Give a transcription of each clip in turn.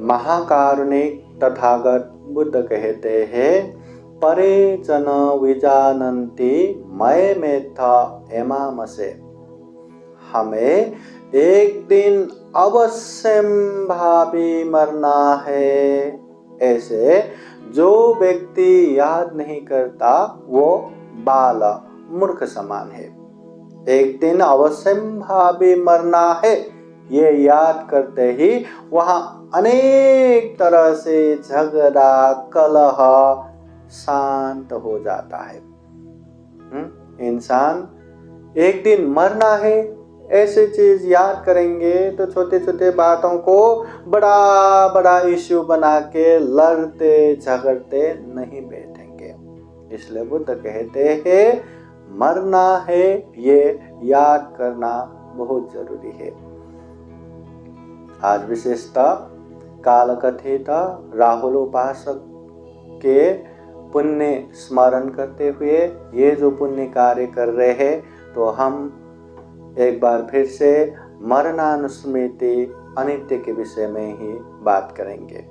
महाकारुणिक तथागत बुद्ध कहते हैं, परे च न विजानन्ति मयमेत्थ एमामसे। हमें एक दिन अवश्य भावी मरना है, ऐसे जो व्यक्ति याद नहीं करता वो बाल मूर्ख समान है। एक दिन अवश्य भावी मरना है ये याद करते ही वहाँ अनेक तरह से झगड़ा कलह शांत हो जाता है। इंसान एक दिन मरना है ऐसी चीज याद करेंगे तो छोटे छोटे बातों को बड़ा बड़ा इश्यू बना के लड़ते झगड़ते नहीं बैठेंगे। इसलिए बुद्ध कहते हैं मरना है ये याद करना बहुत जरूरी है। आज विशेषतः कालकथित राहुल उपासक के पुण्य स्मरण करते हुए ये जो पुण्य कार्य कर रहे हैं, तो हम एक बार फिर से मरणानुस्मृति अनित्य के विषय में ही बात करेंगे।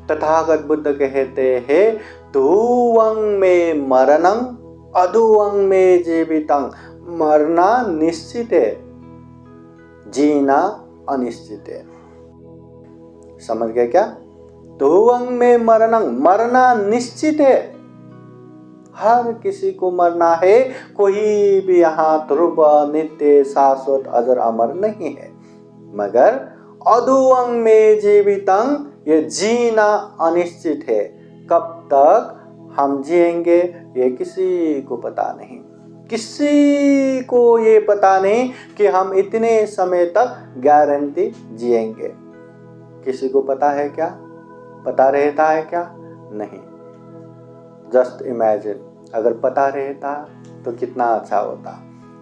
तथागत बुद्ध कहते हैं, धुवं में मरणं अधुवं में जीवितं। मरना निश्चित है, जीना अनिश्चित है। समझ गए क्या? धुवं में मरणं, मरना निश्चित है, हर किसी को मरना है। कोई भी यहाँ ध्रुव नित्य शाश्वत अजर अमर नहीं है। मगर अधुवं में जीवितं, ये जीना अनिश्चित है। कब तक हम जिएंगे ये किसी को पता नहीं। किसी को ये पता नहीं कि हम इतने समय तक गारंटी जिएंगे। किसी को पता है क्या? पता रहता है क्या? नहीं। जस्ट इमेजिन, अगर पता रहता तो कितना अच्छा होता।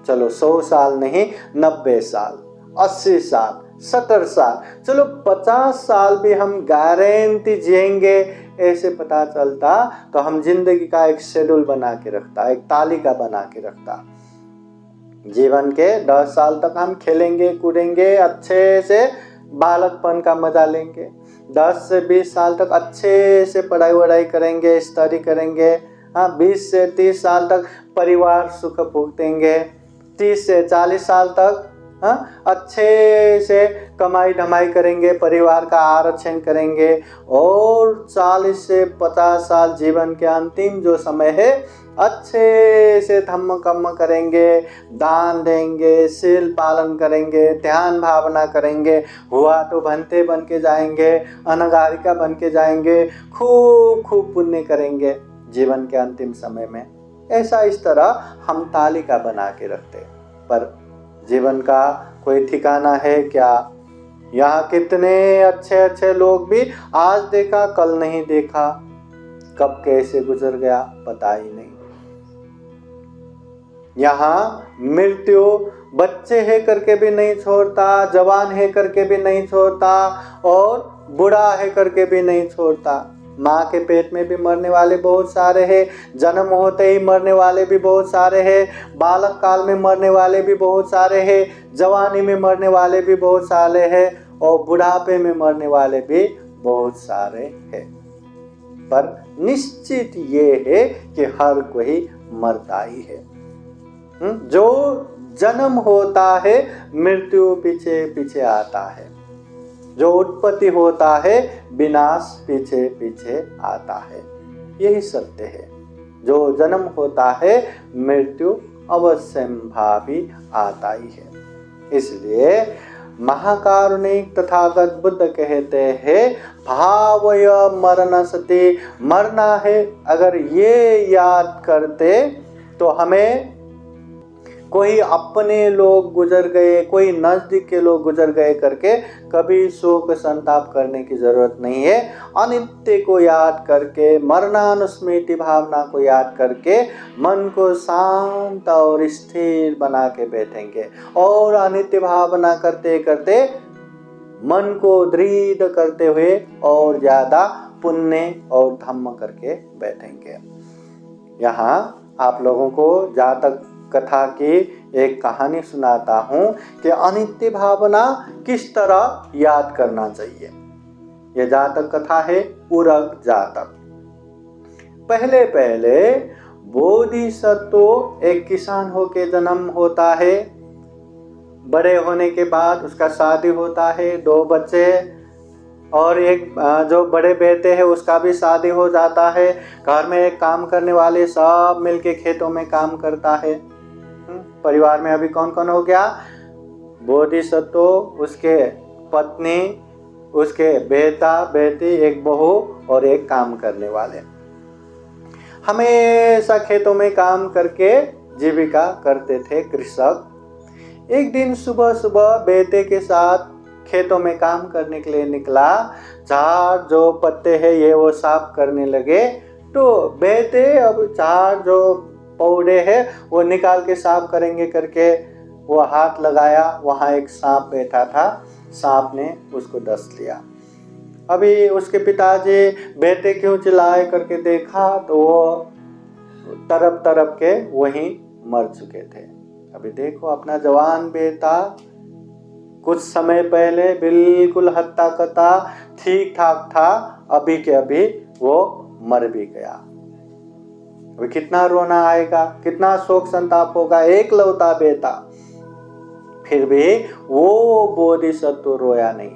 चलो 100 साल नहीं, 90 साल, 80 साल, 70 साल, चलो 50 साल भी हम गारंटी जिएंगे ऐसे पता चलता तो हम जिंदगी का एक शेड्यूल बना के रखता, एक तालिका बना के रखता। जीवन के 10 साल तक हम खेलेंगे कूदेंगे, अच्छे से बालकपन का मजा लेंगे। 10 से 20 साल तक अच्छे से पढ़ाई वढ़ाई करेंगे, स्टडी करेंगे। 20 से 30 साल तक परिवार सुख भुगतेंगे। 30 से 40 साल तक अच्छे से कमाई धमाई करेंगे, परिवार का आरक्षण करेंगे। और 40 से 50 साल जीवन के अंतिम जो समय है, अच्छे से धम्म कर्म करेंगे, दान देंगे, शील पालन करेंगे, ध्यान भावना करेंगे। हुआ तो भंते बन के जाएंगे, अनगारिका बन के जाएंगे, खूब खूब पुण्य करेंगे जीवन के अंतिम समय में। ऐसा इस तरह हम तालिका बना के रखते। पर जीवन का कोई ठिकाना है क्या? यहाँ कितने अच्छे अच्छे लोग भी आज देखा कल नहीं देखा, कब कैसे गुजर गया पता ही नहीं। यहाँ मृत्यु बच्चे है करके भी नहीं छोड़ता, जवान है करके भी नहीं छोड़ता, और बूढ़ा है करके भी नहीं छोड़ता। माँ के पेट में भी मरने वाले बहुत सारे हैं, जन्म होते ही मरने वाले भी बहुत सारे हैं, बालक काल में मरने वाले भी बहुत सारे हैं, जवानी में मरने वाले भी बहुत सारे हैं, और बुढ़ापे में मरने वाले भी बहुत सारे हैं। पर निश्चित ये है कि हर कोई मरता ही है। जो जन्म होता है मृत्यु पीछे पीछे आता है, जो उत्पत्ति होता है विनाश पीछे पीछे आता है। यही सत्य है। जो जन्म होता है मृत्यु अवश्यंभावी आता ही है। इसलिए महाकारुणिक तथागत बुद्ध कहते हैं, भावय मरण सति, मरना है अगर ये याद करते तो हमें कोई अपने लोग गुजर गए, कोई नजदीक के लोग गुजर गए करके कभी शोक संताप करने की जरूरत नहीं है। अनित्य को याद करके, मरणानुस्मृति भावना को याद करके मन को शांत और स्थिर बना के बैठेंगे, और अनित्य भावना करते करते मन को दृढ़ करते हुए और ज्यादा पुण्य और धम्म करके बैठेंगे। यहाँ आप लोगों को जातक कथा की एक कहानी सुनाता हूँ कि अनित्य भावना किस तरह याद करना चाहिए। यह जातक कथा है उरग जातक। पहले पहले बोधिसत्व एक किसान होके जन्म होता है। बड़े होने के बाद उसका शादी होता है, 2 बच्चे, और एक जो बड़े बेटे हैं उसका भी शादी हो जाता है। घर में एक काम करने वाले सब मिलके खेतों में काम करता है। परिवार में अभी कौन कौन हो गया? बोधिसत्व, उसके पत्नी, उसके बेटा बेटी, एक बहू और एक काम करने वाले। हमेशा खेतों में काम करके जीविका करते थे कृषक। एक दिन सुबह सुबह बेटे के साथ खेतों में काम करने के लिए निकला। झाड़ जो पत्ते हैं ये वो साफ करने लगे, तो बेटे अब झाड़ जो पौधे हैं वो निकाल के साफ करेंगे करके वो हाथ लगाया। वहाँ एक सांप बैठा था, सांप ने उसको डस लिया। अभी उसके पिताजी बेटे क्यों चिल्लाए करके देखा तो वो तरफ तरफ के वहीं मर चुके थे। अभी देखो अपना जवान बेटा कुछ समय पहले बिल्कुल हत्ता कत्ता ठीक ठाक था, अभी के अभी वो मर भी गया। अभी कितना रोना आएगा, कितना शोक संताप होगा, एक लौता बेटा। फिर भी वो बोधिसत्व रोया नहीं,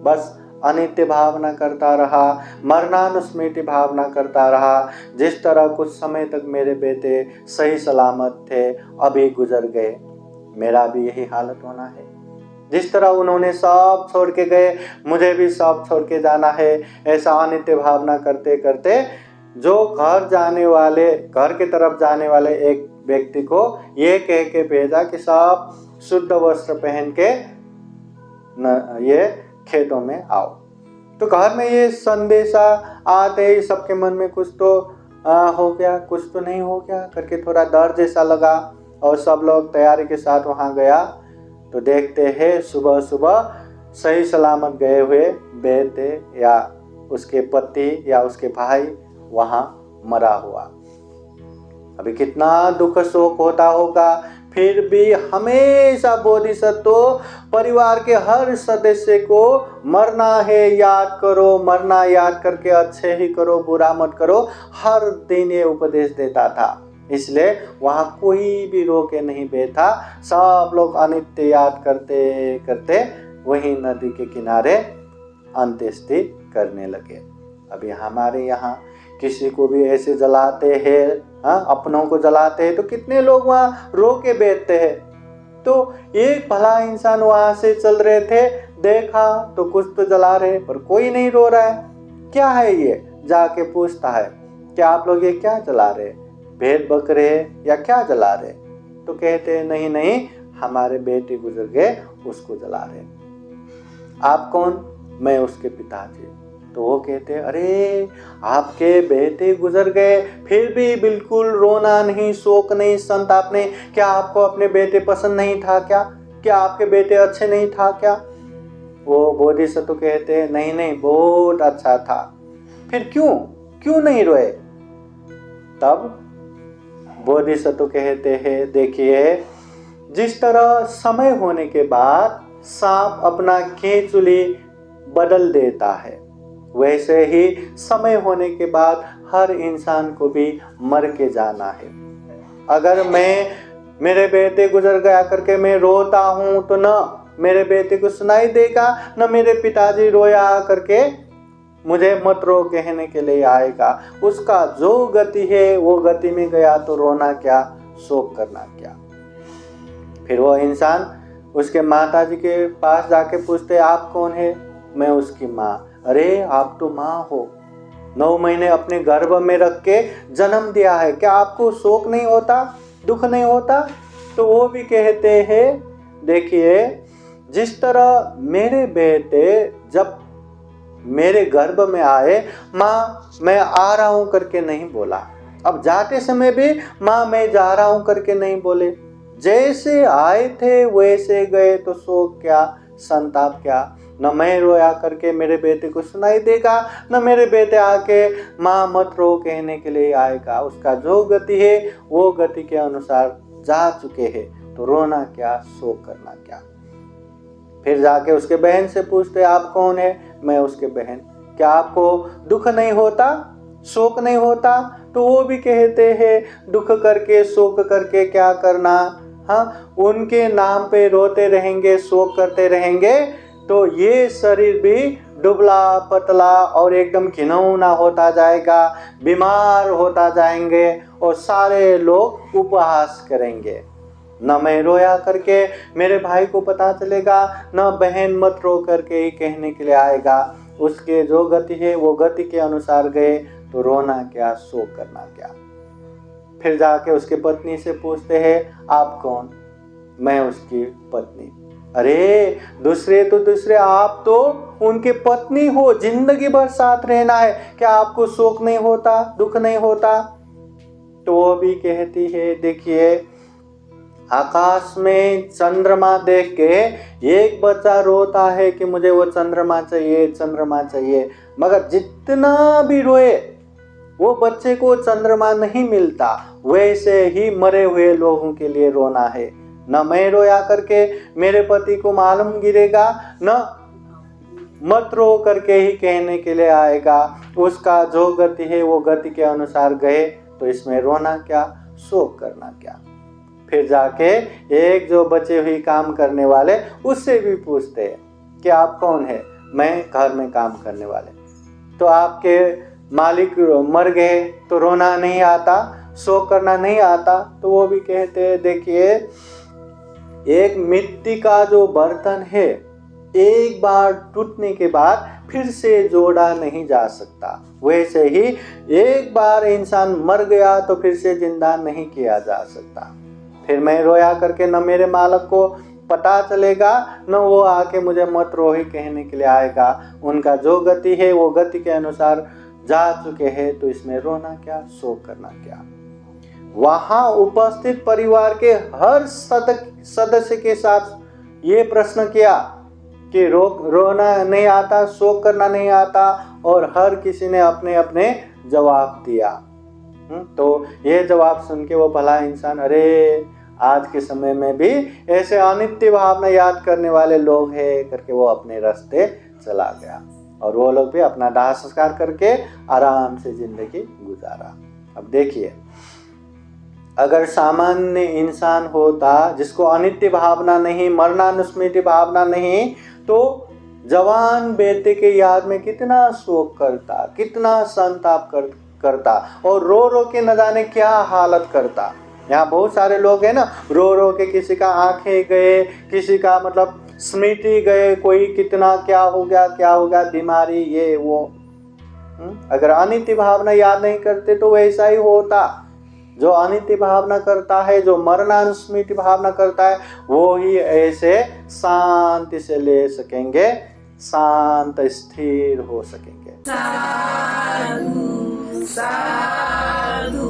बस अनित्य भावना करता रहा, मरणानुस्मृति भावना करता रहा। जिस तरह कुछ समय तक मेरे बेटे सही सलामत थे, अभी गुजर गए, मेरा भी यही हालत होना है। जिस तरह उन्होंने सब छोड़ के गए, मुझे भी सब छोड़ के जाना है। ऐसा अनित्य भावना करते करते जो घर के तरफ जाने वाले एक व्यक्ति को ये कह के भेजा कि सब शुद्ध वस्त्र पहन के ये खेतों में आओ। तो घर में ये संदेशा आते ही सबके मन में कुछ तो हो गया, कुछ तो नहीं हो गया करके थोड़ा डर जैसा लगा, और सब लोग तैयारी के साथ वहाँ गया। तो देखते हैं सुबह सुबह सही सलामत गए हुए बेटे या उसके पति या उसके भाई वहाँ मरा हुआ। अभी कितना दुख शोक होता होगा। फिर भी हमेशा बोधिसत्व परिवार के हर सदस्य को मरना है याद करो, मरना याद करके अच्छे ही करो, बुरा मत करो, हर दिन ये उपदेश देता था। इसलिए वहाँ कोई भी रो के नहीं बैठा, सब लोग अनित्य याद करते करते वहीं नदी के किनारे अंत्येष्टि करने लगे। अभी हमारे यहाँ किसी को भी ऐसे जलाते हैं, अपनों को जलाते हैं, तो कितने लोग वहाँ रो के बैठते हैं। तो एक भला इंसान वहाँ से चल रहे थे, देखा तो कुछ तो जला रहे पर कोई नहीं रो रहा है, क्या है ये? जाके पूछता है क्या आप लोग ये क्या जला रहे, भेड़ बकरे या क्या जला रहे? तो कहते हैं नहीं नहीं, हमारे बेटे गुजर गए उसको जला रहे। आप कौन? मैं उसके पिताजी। तो वो कहते अरे आपके बेटे गुजर गए फिर भी बिल्कुल रोना नहीं, शोक नहीं, संताप नहीं, क्या आपको अपने बेटे पसंद नहीं था क्या? क्या आपके बेटे अच्छे नहीं था क्या? वो बोधिसत्व कहते नहीं नहीं, बहुत अच्छा था। फिर क्यों नहीं रोए? तब बोधिसत्व कहते हैं देखिए, जिस तरह समय होने के बाद सांप अपना केंचुली बदल देता है, वैसे ही समय होने के बाद हर इंसान को भी मर के जाना है। अगर मेरे बेटे गुजर गया करके मैं रोता हूँ तो न मेरे बेटे को सुनाई देगा, न मेरे पिताजी रोया करके मुझे मत रो कहने के लिए आएगा। उसका जो गति है वो गति में गया तो रोना क्या, शोक करना क्या। फिर वो इंसान उसके माताजी के पास जाके पूछते आप कौन है? मैं उसकी माँ। अरे आप तो माँ हो, 9 महीने अपने गर्भ में रख के जन्म दिया है, क्या आपको शोक नहीं होता, दुख नहीं होता? तो वो भी कहते हैं देखिए, जिस तरह मेरे बेटे जब मेरे गर्भ में आए, माँ मैं आ रहा हूँ करके नहीं बोला, अब जाते समय भी माँ मैं जा रहा हूँ करके नहीं बोले, जैसे आए थे वैसे गए, तो शोक क्या, संताप क्या? न मैं रोया करके मेरे बेटे को सुनाई देगा, न मेरे बेटे आके माँ मत रो कहने के लिए आएगा। उसका जो गति है वो गति के अनुसार जा चुके हैं, तो रोना क्या, शोक करना क्या। फिर जाके उसके बहन से पूछते आप कौन है? मैं उसके बहन। क्या आपको दुख नहीं होता, शोक नहीं होता? तो वो भी कहते हैं दुख करके शोक करके क्या करना। हाँ, उनके नाम पे रोते रहेंगे, शोक करते रहेंगे तो ये शरीर भी दुबला पतला और एकदम घिनौना होता जाएगा, बीमार होता जाएंगे और सारे लोग उपहास करेंगे। न मैं रोया करके मेरे भाई को पता चलेगा, न बहन मत रो करके ही कहने के लिए आएगा। उसके जो गति है वो गति के अनुसार गए, तो रोना क्या, शोक करना क्या। फिर जाके उसके पत्नी से पूछते हैं आप कौन? मैं उसकी पत्नी। अरे दूसरे तो दूसरे, आप तो उनके पत्नी हो, जिंदगी भर साथ रहना है, क्या आपको शोक नहीं होता, दुख नहीं होता? तो वो भी कहती है देखिए, आकाश में चंद्रमा देख के एक बच्चा रोता है कि मुझे वो चंद्रमा चाहिए, चंद्रमा चाहिए, मगर जितना भी रोए वो बच्चे को चंद्रमा नहीं मिलता। वैसे ही मरे हुए लोगों के लिए रोना है। न मैं रोया करके मेरे पति को मालूम गिरेगा, न मत रो करके ही कहने के लिए आएगा। उसका जो गति है वो गति के अनुसार गए, तो इसमें रोना क्या, शोक करना क्या। फिर जाके एक जो बचे हुए काम करने वाले उससे भी पूछते हैं कि आप कौन है? मैं घर में काम करने वाले। तो आपके मालिक मर गए तो रोना नहीं आता, शोक करना नहीं आता? तो वो भी कहते हैं देखिए, एक मिट्टी का जो बर्तन है एक बार टूटने के बाद फिर से जोड़ा नहीं जा सकता, वैसे ही एक बार इंसान मर गया तो फिर से जिंदा नहीं किया जा सकता। फिर मैं रोया करके न मेरे मालिक को पता चलेगा, न वो आके मुझे मत रो ही कहने के लिए आएगा। उनका जो गति है वो गति के अनुसार जा चुके हैं, तो इसमें रोना क्या, शोक करना क्या। वहां उपस्थित परिवार के हर सदस्य के साथ ये प्रश्न किया कि रोना नहीं आता, शोक करना नहीं आता, और हर किसी ने अपने अपने जवाब दिया। तो ये जवाब सुन के वो भला इंसान, अरे आज के समय में भी ऐसे अनित्य भावना याद करने वाले लोग हैं करके वो अपने रास्ते चला गया, और वो लोग भी अपना दाह संस्कार करके आराम से जिंदगी गुजारा। अब देखिए, अगर सामान्य इंसान होता जिसको अनित्य भावना नहीं, मरणानुस्मृति भावना नहीं, तो जवान बेटे के याद में कितना शोक करता, कितना संताप करता, और रो रो के न जाने क्या हालत करता। यहाँ बहुत सारे लोग हैं ना, रो रो के किसी का आंखें गए, किसी का मतलब स्मृति गए, कोई कितना क्या हो गया, बीमारी ये वो। अगर अनित्य भावना याद नहीं करते तो वैसा ही होता। जो अनित्य भावना करता है, जो मरणानुस्मृति भावना करता है, वो ही ऐसे शांति से ले सकेंगे, शांत स्थिर हो सकेंगे। साधु साधु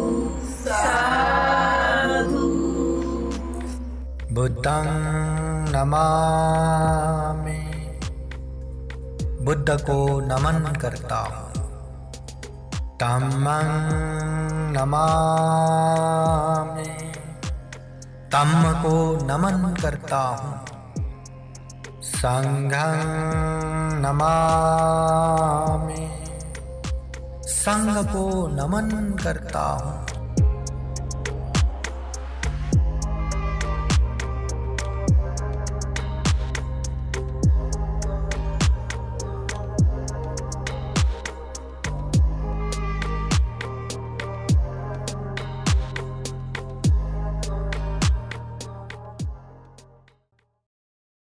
साधु। बुद्धं नमामि, बुद्ध को नमन करता हूँ। धम्मं नमामि, धम्म को नमन करता हूँ। संघं नमामि, संघ को नमन करता हूँ।